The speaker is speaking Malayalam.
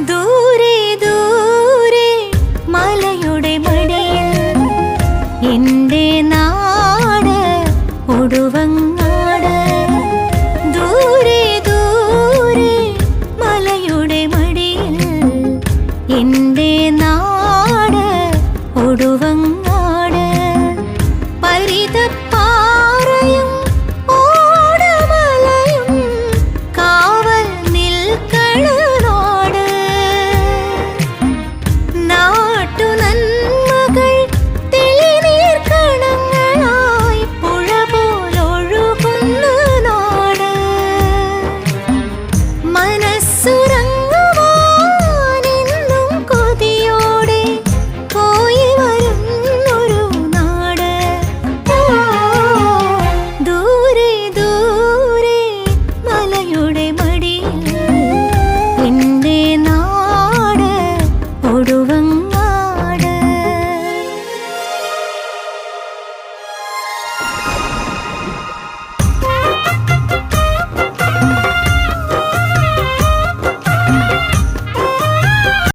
ദൂരെ ദൂരെ മലയുടെ മടിയിൽ എൻ്റെ നാട് ഒടുവങ്ങാട്. ദൂരെ ദൂരെ മലയുടെ മടിയിൽ എൻ്റെ നാട് ഒടുവങ്ങാട്. പരിതപ്പാറയും ഓടമലയും കാവൽ നിൽക്കണ നാട്. നാട്ടു നന്മകൾ തെളിനീർ കണങ്ങളായി പുഴ പോലൊഴുകുന്ന നാട്. മനസ്സുറങ്ങുവാനെന്നും കൊതിയോടെ പോയി വരുന്നൊരു നാട്. ദൂരെ ദൂരെ മലയുടെ മടിയിൽ എൻ്റെ നാട് ഒടുവങ്ങാട്.